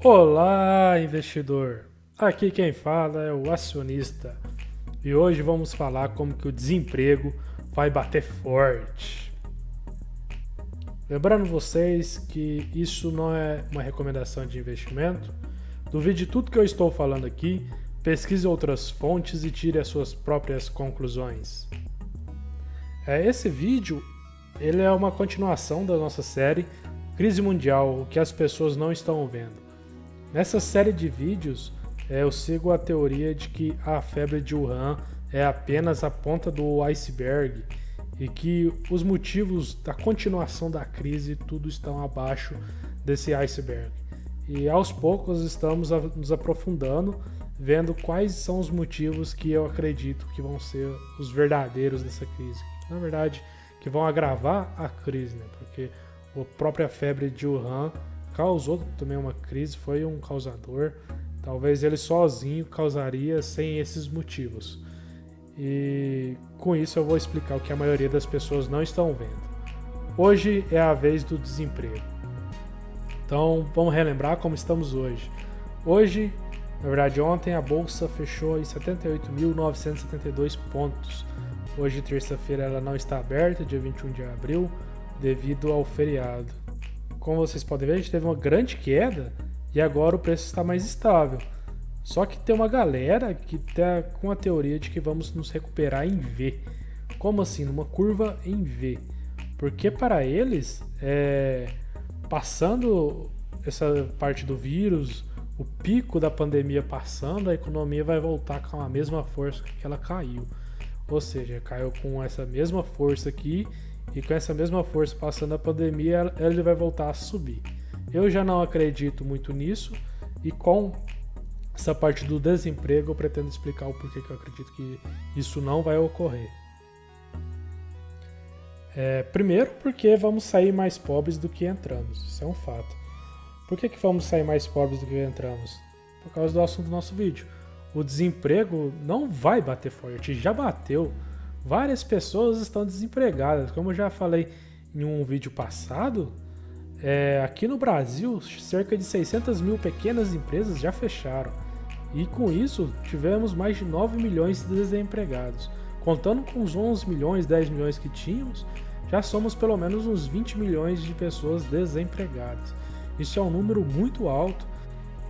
Olá, investidor! Aqui quem fala é o acionista e hoje vamos falar como que o desemprego vai bater forte. Lembrando vocês que isso não é uma recomendação de investimento, duvide tudo que eu estou falando aqui, pesquise outras fontes e tire as suas próprias conclusões. Esse vídeo ele é uma continuação da nossa série Crise Mundial, o que as pessoas não estão vendo. Nessa série de vídeos, eu sigo a teoria de que a febre de Wuhan é apenas a ponta do iceberg e que os motivos da continuação da crise tudo estão abaixo desse iceberg. E aos poucos estamos nos aprofundando, vendo quais são os motivos que eu acredito que vão ser os verdadeiros dessa crise. Na verdade, que vão agravar a crise, né? Porque a própria febre de Wuhan causou também uma crise, foi um causador. Talvez ele sozinho causaria sem esses motivos. E com isso eu vou explicar o que a maioria das pessoas não estão vendo. Hoje é a vez do desemprego. Então vamos relembrar como estamos hoje. Hoje, na verdade ontem, a bolsa fechou em 78.972 pontos. Hoje, terça-feira, ela não está aberta, dia 21 de abril, devido ao feriado. Como vocês podem ver, a gente teve uma grande queda e agora o preço está mais estável. Só que tem uma galera que está com a teoria de que vamos nos recuperar em V. Como assim? Numa curva em V. Porque para eles, passando essa parte do vírus, o pico da pandemia passando, a economia vai voltar com a mesma força que ela caiu. Ou seja, caiu com essa mesma força aqui. E com essa mesma força passando a pandemia, ele vai voltar a subir. Eu já não acredito muito nisso e com essa parte do desemprego eu pretendo explicar o porquê que eu acredito que isso não vai ocorrer. Primeiro porque vamos sair mais pobres do que entramos, isso é um fato. Por que vamos sair mais pobres do que entramos? Por causa do assunto do nosso vídeo. O desemprego não vai bater forte, já bateu. Várias pessoas estão desempregadas. Como eu já falei em um vídeo passado, aqui no Brasil, cerca de 600 mil pequenas empresas já fecharam. E com isso, tivemos mais de 9 milhões de desempregados. Contando com os 11 milhões, 10 milhões que tínhamos, já somos pelo menos uns 20 milhões de pessoas desempregadas. Isso é um número muito alto.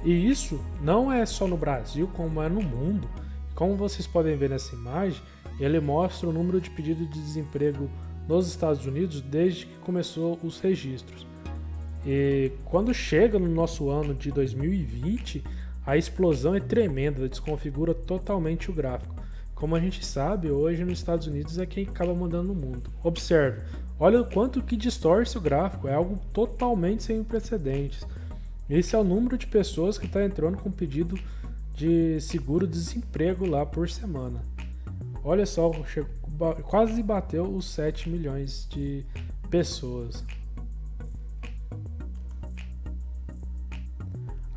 E isso não é só no Brasil, como é no mundo. Como vocês podem ver nessa imagem, ele mostra o número de pedidos de desemprego nos Estados Unidos desde que começou os registros. E quando chega no nosso ano de 2020, a explosão é tremenda, desconfigura totalmente o gráfico. Como a gente sabe, hoje nos Estados Unidos é quem acaba mandando no mundo. Observe, olha o quanto que distorce o gráfico, é algo totalmente sem precedentes. Esse é o número de pessoas que está entrando com pedido de seguro-desemprego lá por semana. Olha só, quase bateu os 7 milhões de pessoas.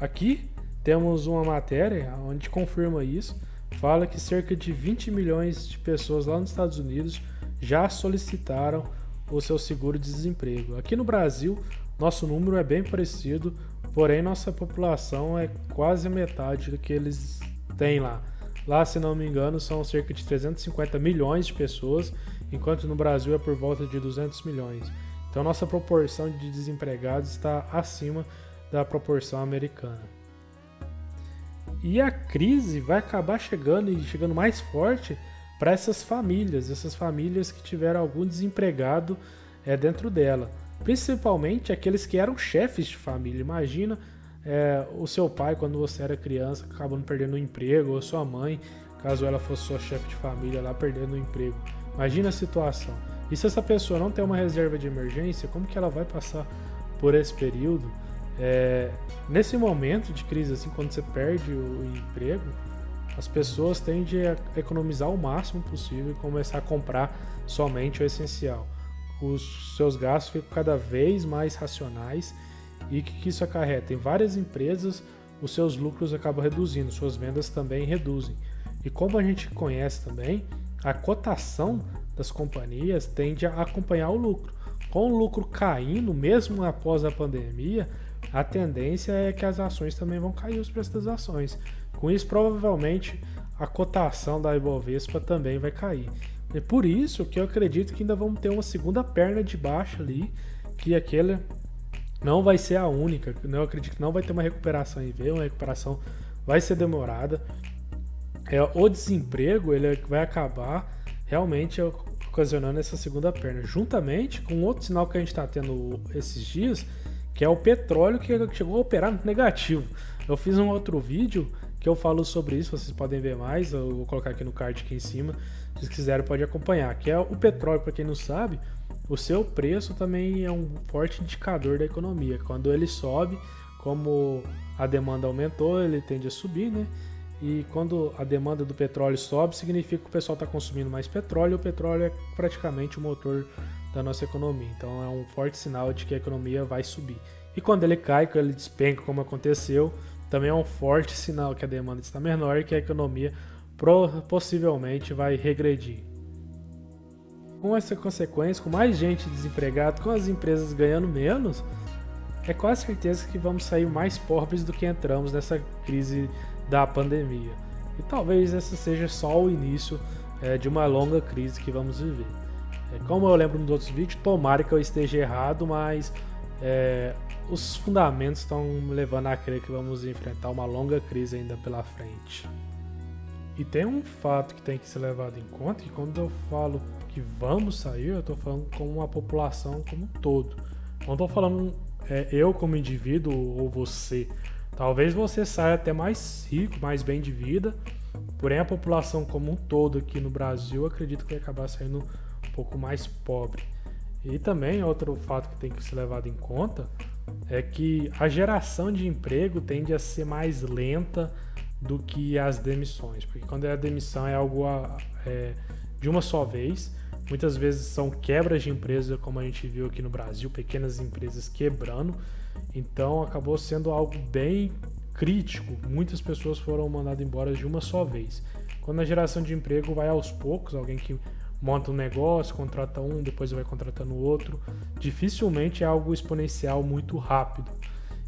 Aqui temos uma matéria onde confirma isso. Fala que cerca de 20 milhões de pessoas lá nos Estados Unidos já solicitaram o seu seguro-desemprego. Aqui no Brasil, nosso número é bem parecido, porém nossa população é quase a metade do que eles têm lá. Lá, se não me engano, são cerca de 350 milhões de pessoas, enquanto no Brasil é por volta de 200 milhões. Então, nossa proporção de desempregados está acima da proporção americana. E a crise vai acabar chegando e chegando mais forte para essas famílias que tiveram algum desempregado dentro dela. Principalmente aqueles que eram chefes de família. Imagina o seu pai, quando você era criança, acabando perdendo o emprego, ou sua mãe, caso ela fosse sua chefe de família, lá perdendo o emprego. Imagina a situação. E se essa pessoa não tem uma reserva de emergência, como que ela vai passar por esse período? Nesse momento de crise, assim, quando você perde o emprego, as pessoas tendem a economizar o máximo possível e começar a comprar somente o essencial. Os seus gastos ficam cada vez mais racionais. E o que isso acarreta? Em várias empresas, os seus lucros acabam reduzindo, suas vendas também reduzem. E como a gente conhece também, a cotação das companhias tende a acompanhar o lucro. Com o lucro caindo, mesmo após a pandemia, a tendência é que as ações também vão cair, os preços das ações. Com isso, provavelmente, a cotação da Ibovespa também vai cair. É por isso que eu acredito que ainda vamos ter uma segunda perna de baixa ali, que aquele não vai ser a única. Eu acredito que não vai ter uma recuperação em V, uma recuperação vai ser demorada. O desemprego ele vai acabar realmente ocasionando essa segunda perna, juntamente com outro sinal que a gente está tendo esses dias, que é o petróleo que chegou a operar no negativo. Eu fiz um outro vídeo que eu falo sobre isso, vocês podem ver mais, eu vou colocar aqui no card aqui em cima, se vocês quiserem pode acompanhar, que é o petróleo. Para quem não sabe, o seu preço também é um forte indicador da economia. Quando ele sobe, como a demanda aumentou, ele tende a subir, né? E quando a demanda do petróleo sobe, significa que o pessoal está consumindo mais petróleo, e o petróleo é praticamente o motor da nossa economia. Então é um forte sinal de que a economia vai subir. E quando ele cai, quando ele despenca, como aconteceu, também é um forte sinal que a demanda está menor e que a economia possivelmente vai regredir. Com essa consequência, com mais gente desempregada, com as empresas ganhando menos, é quase certeza que vamos sair mais pobres do que entramos nessa crise da pandemia. E talvez esse seja só o início de uma longa crise que vamos viver. Como eu lembro nos outros vídeos, tomara que eu esteja errado, mas os fundamentos estão me levando a crer que vamos enfrentar uma longa crise ainda pela frente. E tem um fato que tem que ser levado em conta, que quando eu falo que vamos sair, eu estou falando com a população como um todo. Não estou falando eu como indivíduo ou você. Talvez você saia até mais rico, mais bem de vida, porém a população como um todo aqui no Brasil, eu acredito que vai acabar saindo um pouco mais pobre. E também outro fato que tem que ser levado em conta é que a geração de emprego tende a ser mais lenta do que as demissões, porque quando a demissão é algo de uma só vez, muitas vezes são quebras de empresa, como a gente viu aqui no Brasil, pequenas empresas quebrando, então acabou sendo algo bem crítico, muitas pessoas foram mandadas embora de uma só vez. Quando a geração de emprego vai aos poucos, alguém que monta um negócio, contrata um, depois vai contratando outro, dificilmente é algo exponencial muito rápido.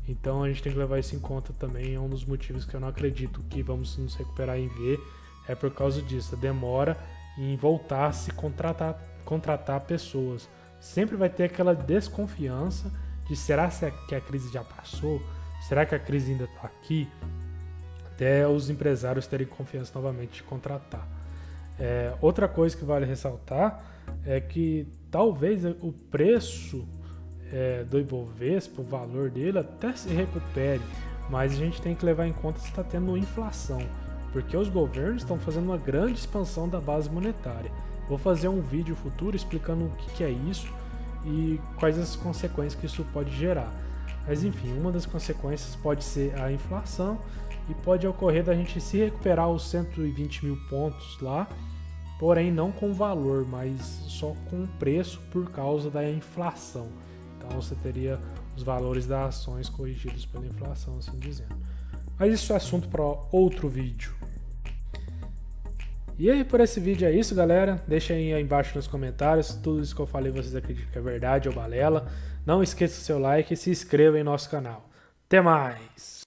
Então a gente tem que levar isso em conta também, é um dos motivos que eu não acredito que vamos nos recuperar em V, é por causa disso, a demora em voltar a se contratar pessoas. Sempre vai ter aquela desconfiança de será que a crise já passou? Será que a crise ainda está aqui? Até os empresários terem confiança novamente de contratar. Outra coisa que vale ressaltar é que talvez o preço do Ibovespa, o valor dele até se recupere, mas a gente tem que levar em conta se está tendo inflação, porque os governos estão fazendo uma grande expansão da base monetária. Vou fazer um vídeo futuro explicando o que é isso e quais as consequências que isso pode gerar. Mas enfim, uma das consequências pode ser a inflação e pode ocorrer da gente se recuperar os 120 mil pontos lá, porém não com valor, mas só com o preço por causa da inflação. Então você teria os valores das ações corrigidos pela inflação, assim dizendo. Mas isso é assunto para outro vídeo. E aí, por esse vídeo é isso, galera. Deixem aí embaixo nos comentários tudo isso que eu falei, vocês acreditam que é verdade ou balela. Não esqueça o seu like e se inscreva em nosso canal. Até mais!